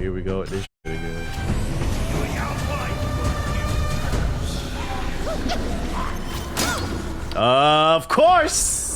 here we go with this shit again. Of course.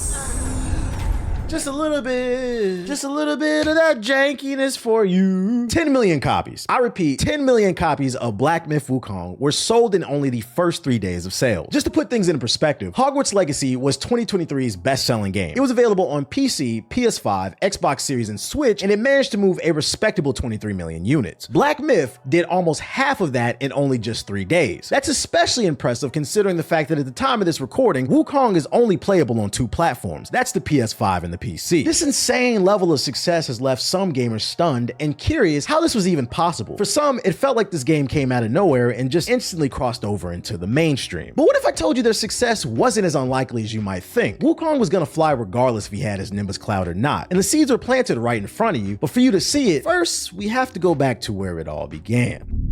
Just a little bit of that jankiness for you. 10 million copies. I repeat, 10 million copies of Black Myth Wukong were sold in only the first 3 days of sales. Just to put things in perspective, Hogwarts Legacy was 2023's best-selling game. It was available on PC, PS5, Xbox Series, and Switch, and it managed to move a respectable 23 million units. Black Myth did almost half of that in only just 3 days. That's especially impressive considering the fact that at the time of this recording, Wukong is only playable on 2 platforms. That's the PS5 and the PC. This insane level of success has left some gamers stunned and curious how this was even possible. For some, it felt like this game came out of nowhere and just instantly crossed over into the mainstream. But what if I told you their success wasn't as unlikely as you might think? Wukong was gonna fly regardless if he had his Nimbus Cloud or not, and the seeds were planted right in front of you, but for you to see it, first, we have to go back to where it all began.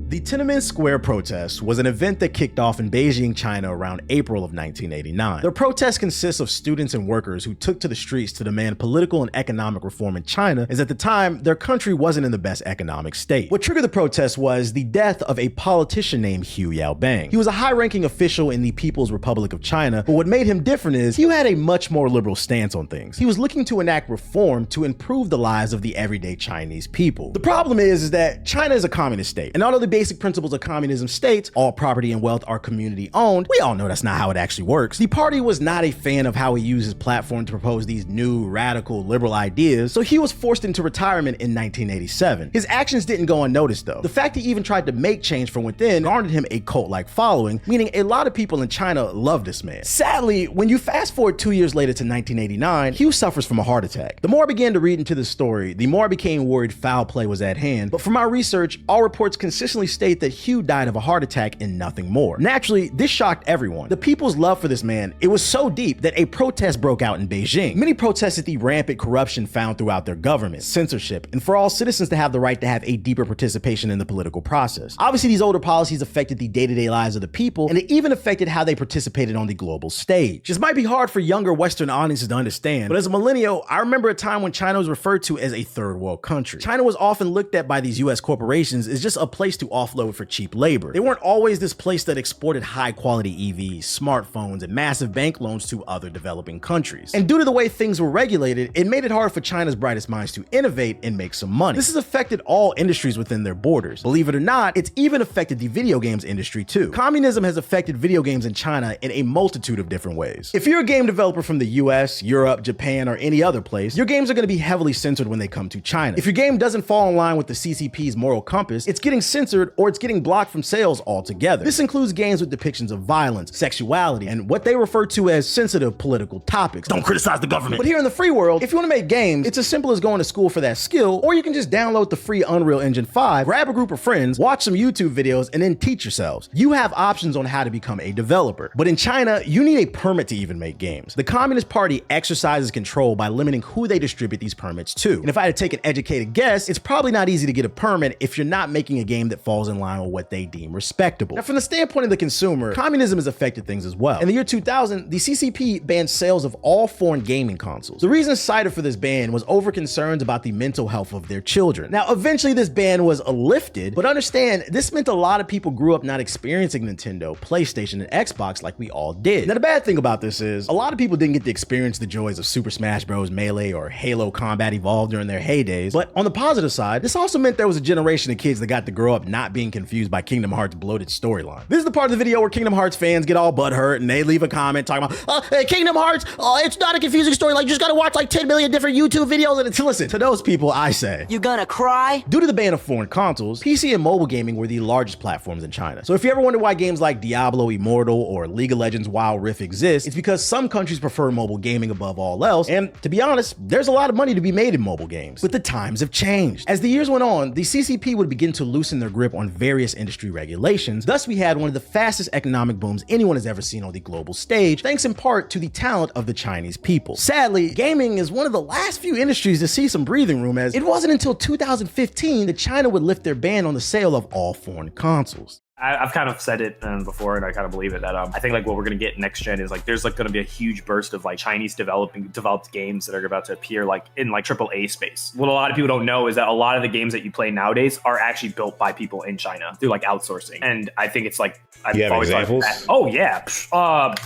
The Tiananmen Square protest was an event that kicked off in Beijing, China around April of 1989. The protest consists of students and workers who took to the streets to demand political and economic reform in China, as at the time, their country wasn't in the best economic state. What triggered the protest was the death of a politician named Hu Yaobang. He was a high-ranking official in the People's Republic of China, but what made him different is he had a much more liberal stance on things. He was looking to enact reform to improve the lives of the everyday Chinese people. The problem is that China is a communist state, and although the basic principles of communism states all property and wealth are community owned, we all know that's not how it actually works. The party was not a fan of how he used his platform to propose these new, radical, liberal ideas, so he was forced into retirement in 1987. His actions didn't go unnoticed though. The fact he even tried to make change from within garnered him a cult-like following, meaning a lot of people in China love this man. Sadly, when you fast forward 2 years later to 1989, Hu suffers from a heart attack. The more I began to read into the story, the more I became worried foul play was at hand, but from my research, all reports consistently state that Hu died of a heart attack and nothing more. Naturally, this shocked everyone. The people's love for this man, it was so deep that a protest broke out in Beijing. Many protested the rampant corruption found throughout their government, censorship, and for all citizens to have the right to have a deeper participation in the political process. Obviously, these older policies affected the day-to-day lives of the people, and it even affected how they participated on the global stage. This might be hard for younger Western audiences to understand, but as a millennial, I remember a time when China was referred to as a third world country. China was often looked at by these US corporations as just a place to offload for cheap labor. They weren't always this place that exported high quality EVs, smartphones, and massive bank loans to other developing countries. And due to the way things were regulated, it made it hard for China's brightest minds to innovate and make some money. This has affected all industries within their borders. Believe it or not, it's even affected the video games industry too. Communism has affected video games in China in a multitude of different ways. If you're a game developer from the US, Europe, Japan, or any other place, your games are going to be heavily censored when they come to China. If your game doesn't fall in line with the CCP's moral compass, it's getting censored or it's getting blocked from sales altogether. This includes games with depictions of violence, sexuality, and what they refer to as sensitive political topics. Don't criticize the government. But here in the free world, if you want to make games, it's as simple as going to school for that skill, or you can just download the free Unreal Engine 5, grab a group of friends, watch some YouTube videos, and then teach yourselves. You have options on how to become a developer. But in China, you need a permit to even make games. The Communist Party exercises control by limiting who they distribute these permits to. And if I had to take an educated guess, it's probably not easy to get a permit if you're not making a game that falls in line with what they deem respectable. Now, from the standpoint of the consumer, communism has affected things as well. In the year 2000, the CCP banned sales of all foreign gaming consoles. The reason cited for this ban was over concerns about the mental health of their children. Now, eventually this ban was lifted, but understand, this meant a lot of people grew up not experiencing Nintendo, PlayStation, and Xbox like we all did. Now, the bad thing about this is, a lot of people didn't get to experience the joys of Super Smash Bros. Melee or Halo Combat Evolved during their heydays, but on the positive side, this also meant there was a generation of kids that got to grow up not being confused by Kingdom Hearts' bloated storyline. This is the part of the video where Kingdom Hearts fans get all butthurt and they leave a comment talking about, hey, Kingdom Hearts, it's not a confusing story, like you just gotta watch like 10 million different YouTube videos. And listen, to those people, I say, you gonna cry? Due to the ban of foreign consoles, PC and mobile gaming were the largest platforms in China. So if you ever wonder why games like Diablo Immortal or League of Legends Wild Rift exist, it's because some countries prefer mobile gaming above all else, and to be honest, there's a lot of money to be made in mobile games. But the times have changed. As the years went on, the CCP would begin to loosen their grip grip on various industry regulations. Thus, we had one of the fastest economic booms anyone has ever seen on the global stage, thanks in part to the talent of the Chinese people. Sadly, gaming is one of the last few industries to see some breathing room, as it wasn't until 2015 that China would lift their ban on the sale of all foreign consoles. I've kind of said it before, and I kind of believe it, that I think like what we're going to get next gen is like there's like going to be a huge burst of like Chinese developed games that are about to appear like in like AAA space. What a lot of people don't know is that a lot of the games that you play nowadays are actually built by people in China through like outsourcing. And I think it's like, you have examples? Oh yeah,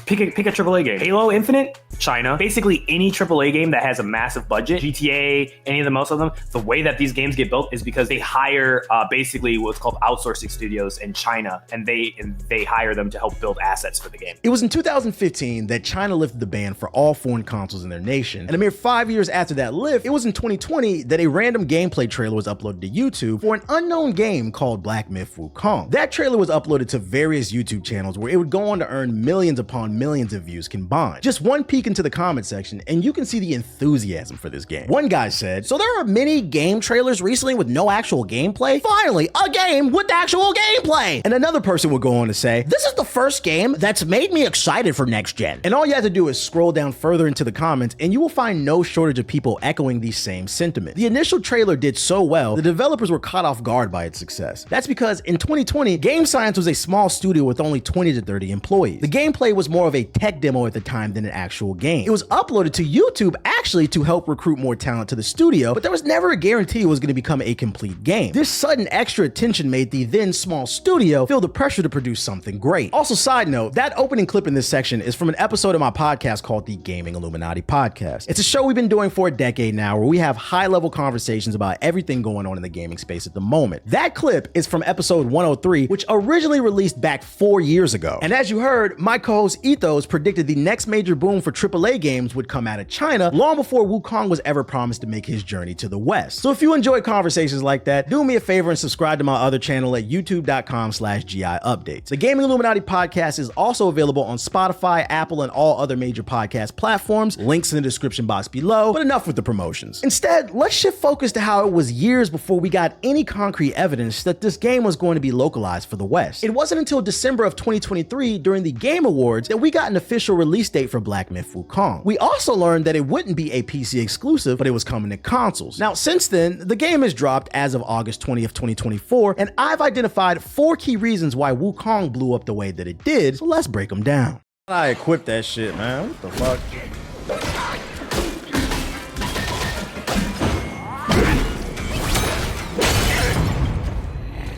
pick a AAA game. Halo Infinite, China. Basically any AAA game that has a massive budget, GTA, any of the most of them, the way that these games get built is because they hire basically what's called outsourcing studios in China. And they hire them to help build assets for the game. It was in 2015 that China lifted the ban for all foreign consoles in their nation. And a mere 5 years after that lift, it was in 2020 that a random gameplay trailer was uploaded to YouTube for an unknown game called Black Myth Wukong. That trailer was uploaded to various YouTube channels where it would go on to earn millions upon millions of views combined. Just one peek into the comment section and you can see the enthusiasm for this game. One guy said, "So there are many game trailers recently with no actual gameplay? Finally, a game with actual gameplay!" And another person would go on to say, "This is the first game that's made me excited for next gen." And all you have to do is scroll down further into the comments and you will find no shortage of people echoing these same sentiments. The initial trailer did so well, the developers were caught off guard by its success. That's because in 2020, Game Science was a small studio with only 20 to 30 employees. The gameplay was more of a tech demo at the time than an actual game. It was uploaded to YouTube actually to help recruit more talent to the studio, but there was never a guarantee it was going to become a complete game. This sudden extra attention made the then small studio feel the pressure to produce something great. Also, side note, that opening clip in this section is from an episode of my podcast called the Gaming Illuminati Podcast. It's a show we've been doing for a decade now where we have high-level conversations about everything going on in the gaming space at the moment. That clip is from episode 103, which originally released back 4 years ago. And as you heard, my co-host Ethos predicted the next major boom for AAA games would come out of China long before Wukong was ever promised to make his journey to the West. So if you enjoy conversations like that, do me a favor and subscribe to my other channel at youtube.com/GI Updates. The Gaming Illuminati Podcast is also available on Spotify, Apple, and all other major podcast platforms. Links in the description box below, but enough with the promotions. Instead, let's shift focus to how it was years before we got any concrete evidence that this game was going to be localized for the West. It wasn't until December of 2023 during the Game Awards that we got an official release date for Black Myth Wukong. We also learned that it wouldn't be a PC exclusive, but it was coming to consoles. Now, since then, the game has dropped as of August 20th, 2024, and I've identified 4 key reasons why Wukong blew up the way that it did, so let's break them down. I equipped that shit, man. What the fuck?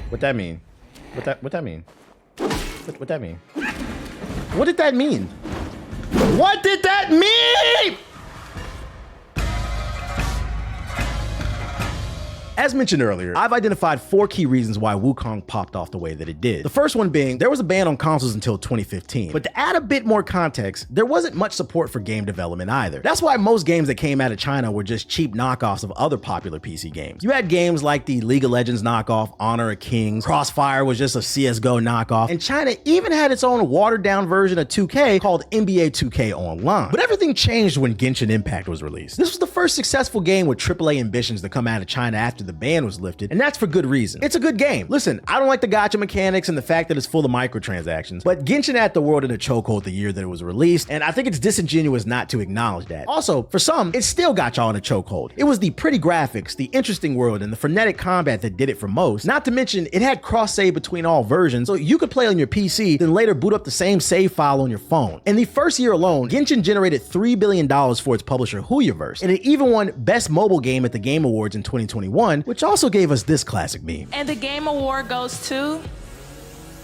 What that mean? What that mean? What that mean? What did that mean? What did that mean? As mentioned earlier, I've identified 4 key reasons why Wukong popped off the way that it did. The first one being, there was a ban on consoles until 2015. But to add a bit more context, there wasn't much support for game development either. That's why most games that came out of China were just cheap knockoffs of other popular PC games. You had games like the League of Legends knockoff, Honor of Kings, Crossfire was just a CSGO knockoff, and China even had its own watered down version of 2K called NBA 2K Online. But everything changed when Genshin Impact was released. This was the first successful game with AAA ambitions to come out of China after the ban was lifted, and that's for good reason. It's a good game. Listen, I don't like the gacha mechanics and the fact that it's full of microtransactions, but Genshin had the world in a chokehold the year that it was released, and I think it's disingenuous not to acknowledge that. Also, for some, it still got y'all in a chokehold. It was the pretty graphics, the interesting world, and the frenetic combat that did it for most. Not to mention, it had cross-save between all versions, so you could play on your PC, then later boot up the same save file on your phone. In the first year alone, Genshin generated $3 billion for its publisher Huyaverse, and it even won Best Mobile Game at the Game Awards in 2021, which also gave us this classic meme. And the Game Award goes to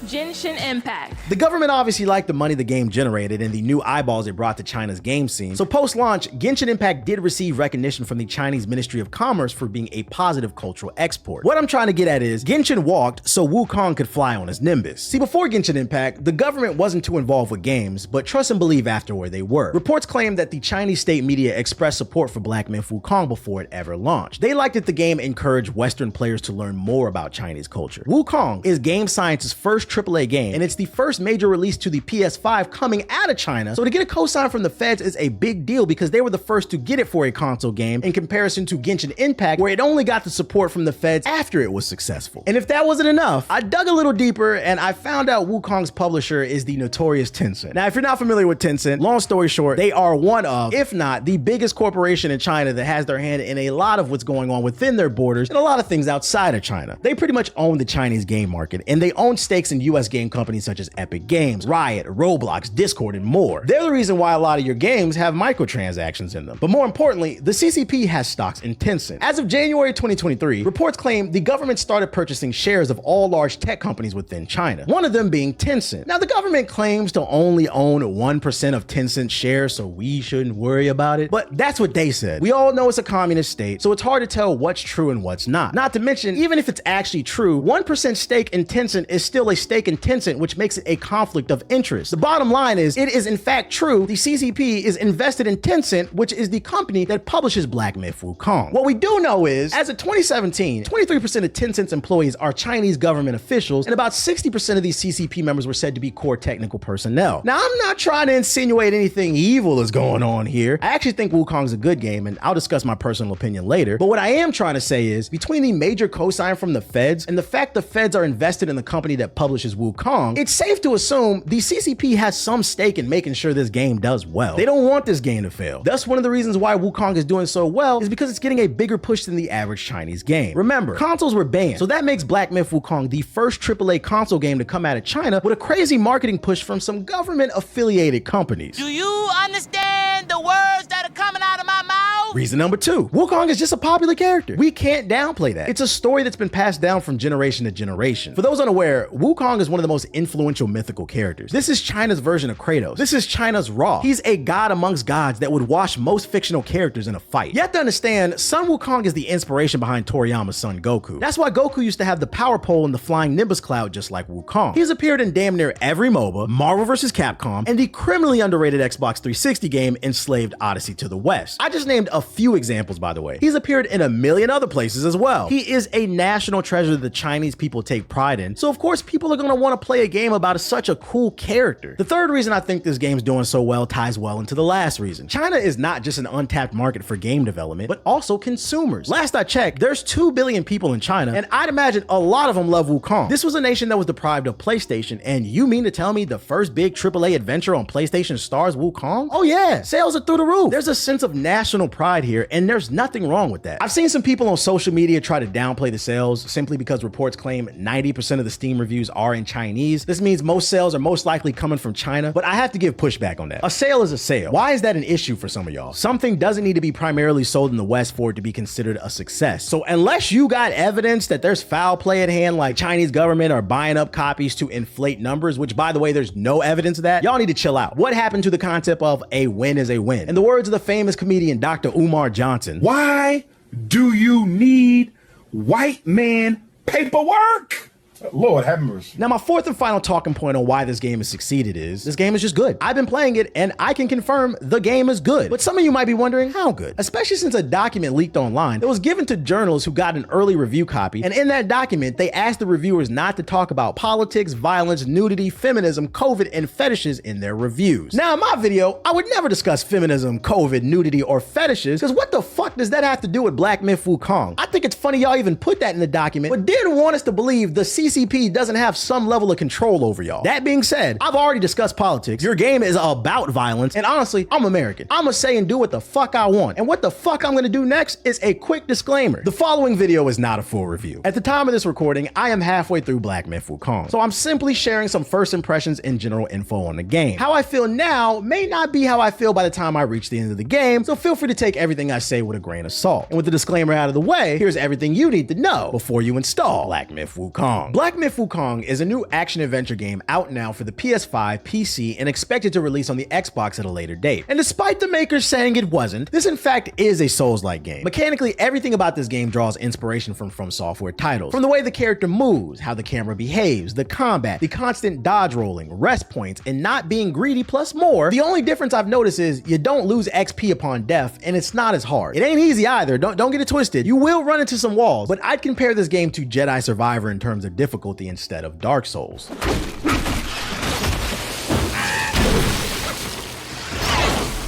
Genshin Impact. The government obviously liked the money the game generated and the new eyeballs it brought to China's game scene. So post-launch, Genshin Impact did receive recognition from the Chinese Ministry of Commerce for being a positive cultural export. What I'm trying to get at is, Genshin walked so Wukong could fly on his Nimbus. See, before Genshin Impact, the government wasn't too involved with games, but trust and believe after where they were. Reports claim that the Chinese state media expressed support for Black Myth Wukong before it ever launched. They liked that the game encouraged Western players to learn more about Chinese culture. Wukong is Game Science's first AAA game, and it's the first major release to the PS5 coming out of China, so to get a cosign from the feds is a big deal because they were the first to get it for a console game in comparison to Genshin Impact, where it only got the support from the feds after it was successful. And if that wasn't enough, I dug a little deeper and I found out Wukong's publisher is the notorious Tencent. Now, if you're not familiar with Tencent, long story short, they are one of, if not the biggest corporation in China that has their hand in a lot of what's going on within their borders and a lot of things outside of China. They pretty much own the Chinese game market, and they own stakes in US game companies such as Epic Games, Riot, Roblox, Discord, and more. They're the reason why a lot of your games have microtransactions in them. But more importantly, the CCP has stocks in Tencent. As of January 2023, reports claim the government started purchasing shares of all large tech companies within China, one of them being Tencent. Now, the government claims to only own 1% of Tencent shares, so we shouldn't worry about it, but that's what they said. We all know it's a communist state, so it's hard to tell what's true and what's not. Not to mention, even if it's actually true, 1% stake in Tencent is still a stake in Tencent, which makes it a conflict of interest. The bottom line is, it is in fact true, the CCP is invested in Tencent, which is the company that publishes Black Myth Wukong. What we do know is, as of 2017, 23% of Tencent's employees are Chinese government officials, and about 60% of these CCP members were said to be core technical personnel. Now, I'm not trying to insinuate anything evil is going on here. I actually think Wukong's a good game, and I'll discuss my personal opinion later, but what I am trying to say is, between the major cosign from the feds and the fact the feds are invested in the company that publishes Wukong, it's safe to assume the CCP has some stake in making sure this game does well. They don't want this game to fail. Thus, one of the reasons why Wukong is doing so well is because it's getting a bigger push than the average Chinese game. Remember, consoles were banned, so that makes Black Myth Wukong the first AAA console game to come out of China with a crazy marketing push from some government-affiliated companies. Do you understand the words that are coming out of my mouth? Reason number 2, Wukong is just a popular character. We can't downplay that. It's a story that's been passed down from generation to generation. For those unaware, Wukong is one of the most influential mythical characters. This is China's version of Kratos. This is China's Ra. He's a god amongst gods that would wash most fictional characters in a fight. You have to understand, Sun Wukong is the inspiration behind Toriyama's son Goku. That's why Goku used to have the power pole and the flying Nimbus cloud just like Wukong. He's appeared in damn near every MOBA, Marvel vs. Capcom, and the criminally underrated Xbox 360 game Enslaved Odyssey to the West. I just named a few examples, by the way. He's appeared in a million other places as well. He is a national treasure that the Chinese people take pride in, so of course people are gonna want to play a game about such a cool character. The third reason I think this game's doing so well ties well into the last reason. China is not just an untapped market for game development, but also consumers. Last I checked, there's 2 billion people in China, and I'd imagine a lot of them love Wukong. This was a nation that was deprived of PlayStation, and you mean to tell me the first big AAA adventure on PlayStation stars Wukong? Oh yeah, sales are through the roof. There's a sense of national pride here, and there's nothing wrong with that. I've seen some people on social media try to downplay the sales simply because reports claim 90% of the Steam reviews are in Chinese. This means most sales are most likely coming from China, but I have to give pushback on that. A sale is a sale. Why is that an issue for some of y'all? Something doesn't need to be primarily sold in the West for it to be considered a success. So unless you got evidence that there's foul play at hand, like Chinese government are buying up copies to inflate numbers, which by the way, there's no evidence of that, y'all need to chill out. What happened to the concept of a win is a win? In the words of the famous comedian Dr. Umar Johnson, why do you need white man paperwork? Lord have mercy. Now, my fourth and final talking point on why this game has succeeded is, this game is just good. I've been playing it and I can confirm the game is good. But some of you might be wondering, how good? Especially since a document leaked online that was given to journalists who got an early review copy. And in that document, they asked the reviewers not to talk about politics, violence, nudity, feminism, COVID, and fetishes in their reviews. Now, in my video, I would never discuss feminism, COVID, nudity, or fetishes, because what the fuck does that have to do with Black Myth Wukong? I think it's funny y'all even put that in the document, but didn't want us to believe the CCP doesn't have some level of control over y'all. That being said, I've already discussed politics. Your game is about violence, and honestly, I'm American. I'ma say and do what the fuck I want. And what the fuck I'm gonna do next is a quick disclaimer. The following video is not a full review. At the time of this recording, I am halfway through Black Myth Wukong, so I'm simply sharing some first impressions and general info on the game. How I feel now may not be how I feel by the time I reach the end of the game, so feel free to take everything I say with a grain of salt. And with the disclaimer out of the way, here's everything you need to know before you install Black Myth Wukong. Black Myth Wukong is a new action-adventure game out now for the PS5 PC and expected to release on the Xbox at a later date. And despite the makers saying it wasn't, this in fact is a Souls-like game. Mechanically, everything about this game draws inspiration from Software titles. From the way the character moves, how the camera behaves, the combat, the constant dodge rolling, rest points, and not being greedy plus more. The only difference I've noticed is you don't lose XP upon death, and it's not as hard. It ain't easy either, don't get it twisted. You will run into some walls, but I'd compare this game to Jedi Survivor in terms of difficulty. difficulty instead of Dark Souls.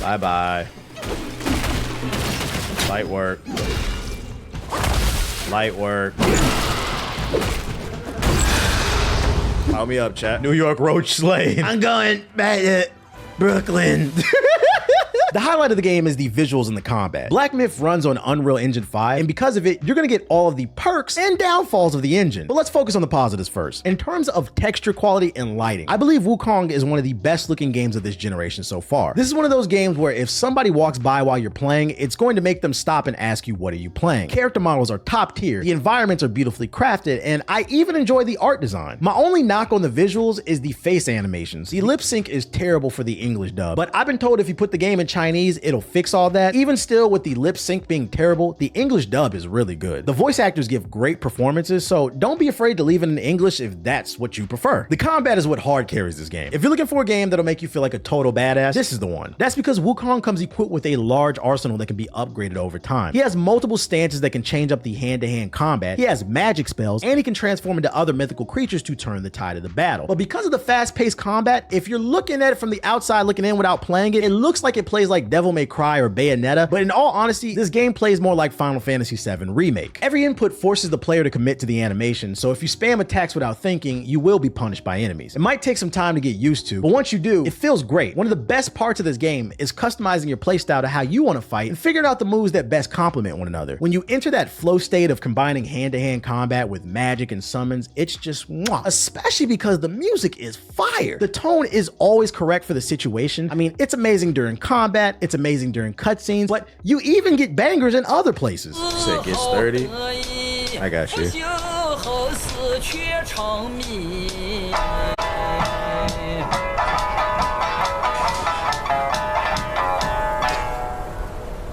Bye-bye. Light work. Light work. Call me up, chat. New York Roach Slave. I'm going back to Brooklyn. The highlight of the game is the visuals and the combat. Black Myth runs on Unreal Engine 5, and because of it, you're gonna get all of the perks and downfalls of the engine. But let's focus on the positives first. In terms of texture quality and lighting, I believe Wukong is one of the best looking games of this generation so far. This is one of those games where if somebody walks by while you're playing, it's going to make them stop and ask you, what are you playing? Character models are top tier, the environments are beautifully crafted, and I even enjoy the art design. My only knock on the visuals is the face animations. The lip sync is terrible for the English dub, but I've been told if you put the game in Chinese, it'll fix all that. Even still, with the lip sync being terrible, the English dub is really good. The voice actors give great performances, so don't be afraid to leave it in English if that's what you prefer. The combat is what hard carries this game. If you're looking for a game that'll make you feel like a total badass, this is the one. That's because Wukong comes equipped with a large arsenal that can be upgraded over time. He has multiple stances that can change up the hand-to-hand combat, he has magic spells, and he can transform into other mythical creatures to turn the tide of the battle. But because of the fast-paced combat, if you're looking at it from the outside looking in without playing it, it looks like it plays like Devil May Cry or Bayonetta, but in all honesty, this game plays more like Final Fantasy VII Remake. Every input forces the player to commit to the animation, so if you spam attacks without thinking, you will be punished by enemies. It might take some time to get used to, but once you do, it feels great. One of the best parts of this game is customizing your playstyle to how you want to fight and figuring out the moves that best complement one another. When you enter that flow state of combining hand-to-hand combat with magic and summons, it's just mwah, especially because the music is fire. The tone is always correct for the situation. I mean, it's amazing during combat, it's amazing during cutscenes, but you even get bangers in other places. Say it gets 30. I got you.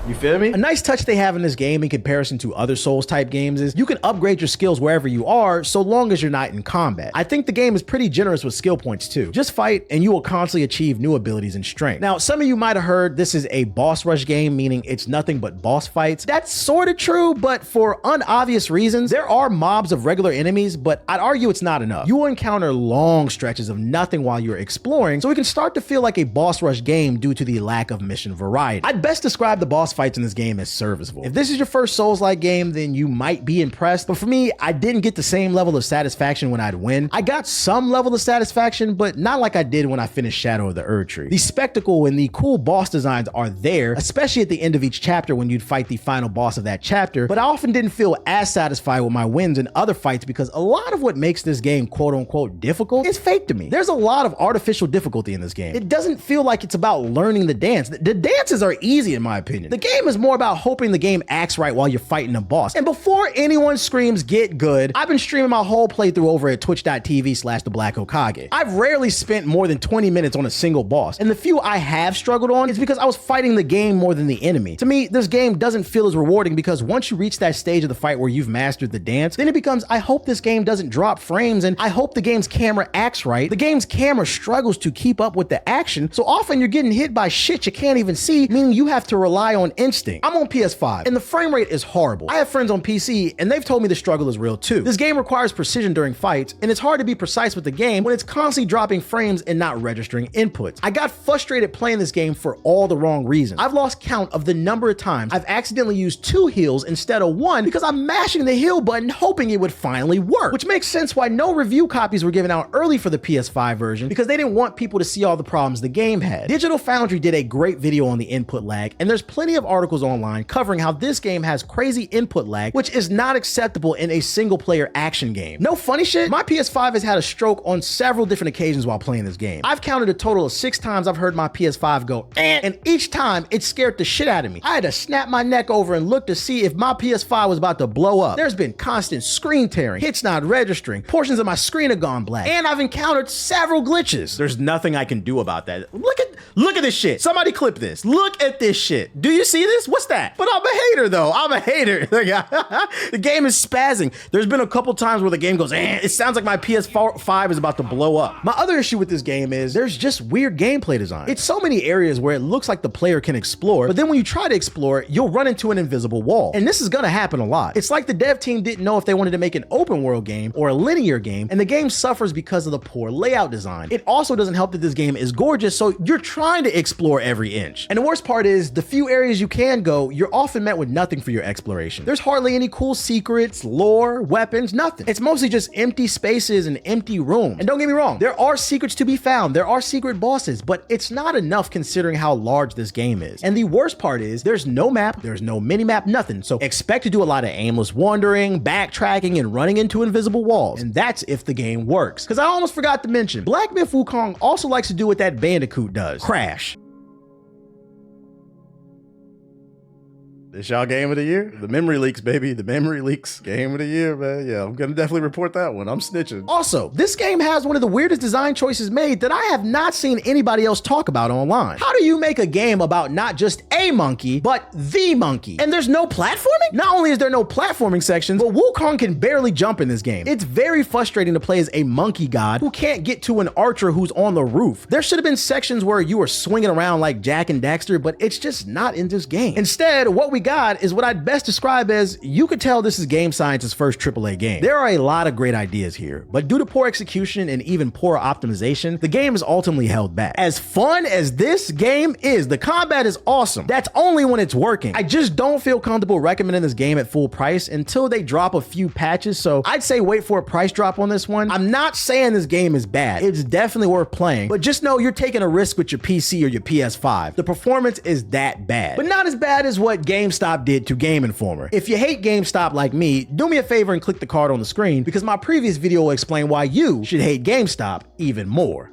You feel me? A nice touch they have in this game in comparison to other Souls type games is you can upgrade your skills wherever you are so long as you're not in combat. I think the game is pretty generous with skill points too. Just fight and you will constantly achieve new abilities and strength. Now, some of you might have heard this is a boss rush game, meaning it's nothing but boss fights. That's sort of true, but for unobvious reasons. There are mobs of regular enemies, but I'd argue it's not enough. You will encounter long stretches of nothing while you're exploring, so it can start to feel like a boss rush game due to the lack of mission variety. I'd best describe the boss fights in this game as serviceable. If this is your first Souls-like game, then you might be impressed, but for me, I didn't get the same level of satisfaction when I'd win. I got some level of satisfaction, but not like I did when I finished Shadow of the Erdtree. The spectacle and the cool boss designs are there, especially at the end of each chapter when you'd fight the final boss of that chapter, but I often didn't feel as satisfied with my wins in other fights because a lot of what makes this game quote-unquote difficult is fake to me. There's a lot of artificial difficulty in this game. It doesn't feel like it's about learning the dance. The dances are easy in my opinion. The game is more about hoping the game acts right while you're fighting a boss. And before anyone screams get good, I've been streaming my whole playthrough over at twitch.tv/the Black Hokage. I've rarely spent more than 20 minutes on a single boss, and the few I have struggled on is because I was fighting the game more than the enemy. To me, this game doesn't feel as rewarding because once you reach that stage of the fight where you've mastered the dance, then it becomes, I hope this game doesn't drop frames and I hope the game's camera acts right. The game's camera struggles to keep up with the action, so often you're getting hit by shit you can't even see, meaning you have to rely on instinct. I'm on PS5 and the frame rate is horrible. I have friends on PC and they've told me the struggle is real too. This game requires precision during fights and it's hard to be precise with the game when it's constantly dropping frames and not registering inputs. I got frustrated playing this game for all the wrong reasons. I've lost count of the number of times I've accidentally used 2 heals instead of 1 because I'm mashing the heal button hoping it would finally work, which makes sense why no review copies were given out early for the PS5 version because they didn't want people to see all the problems the game had. Digital Foundry did a great video on the input lag and there's plenty of articles online covering how this game has crazy input lag, which is not acceptable in a single player action game. No funny shit, my PS5 has had a stroke on several different occasions while playing this game. I've counted a total of 6 times I've heard my PS5 go and each time it scared the shit out of me. I had to snap my neck over and look to see if my PS5 was about to blow up. There's been constant screen tearing, hits not registering, portions of my screen have gone black, and I've encountered several glitches. There's nothing I can do about that. Look at this shit. Somebody clip this. Look at this shit. Do you see this? What's that? But I'm a hater though. I'm a hater. The game is spazzing. There's been a couple times where the game goes, it sounds like my PS5 is about to blow up. My other issue with this game is there's just weird gameplay design. It's so many areas where it looks like the player can explore, but then when you try to explore, you'll run into an invisible wall. And this is gonna happen a lot. It's like the dev team didn't know if they wanted to make an open world game or a linear game, and the game suffers because of the poor layout design. It also doesn't help that this game is gorgeous, so you're trying to explore every inch. And the worst part is, the few areas you can go, you're often met with nothing for your exploration. There's hardly any cool secrets, lore, weapons, nothing. It's mostly just empty spaces and empty rooms. And don't get me wrong, there are secrets to be found, there are secret bosses, but it's not enough considering how large this game is. And the worst part is, there's no map, there's no mini-map, nothing. So expect to do a lot of aimless wandering, backtracking, and running into invisible walls. And that's if the game works. Because I almost forgot to mention, Black Myth Wukong also likes to do what that Bandicoot does: crash. This y'all game of the year? The memory leaks, baby. The memory leaks. Game of the year, man. Yeah, I'm gonna definitely report that one. I'm snitching. Also, this game has one of the weirdest design choices made that I have not seen anybody else talk about online. How do you make a game about not just a monkey, but the monkey? And there's no platforming? Not only is there no platforming sections, but Wukong can barely jump in this game. It's very frustrating to play as a monkey god who can't get to an archer who's on the roof. There should have been sections where you were swinging around like Jak and Daxter, but it's just not in this game. Instead, what we got is what I'd best describe as, you could tell this is Game Science's first AAA game. There are a lot of great ideas here, but due to poor execution and even poor optimization, the game is ultimately held back. As fun as this game is, the combat is awesome. That's only when it's working. I just don't feel comfortable recommending this game at full price until they drop a few patches, so I'd say wait for a price drop on this one. I'm not saying this game is bad. It's definitely worth playing, but just know you're taking a risk with your PC or your PS5. The performance is that bad, but not as bad as what GameStop did to Game Informer. If you hate GameStop like me, do me a favor and click the card on the screen, because my previous video will explain why you should hate GameStop even more.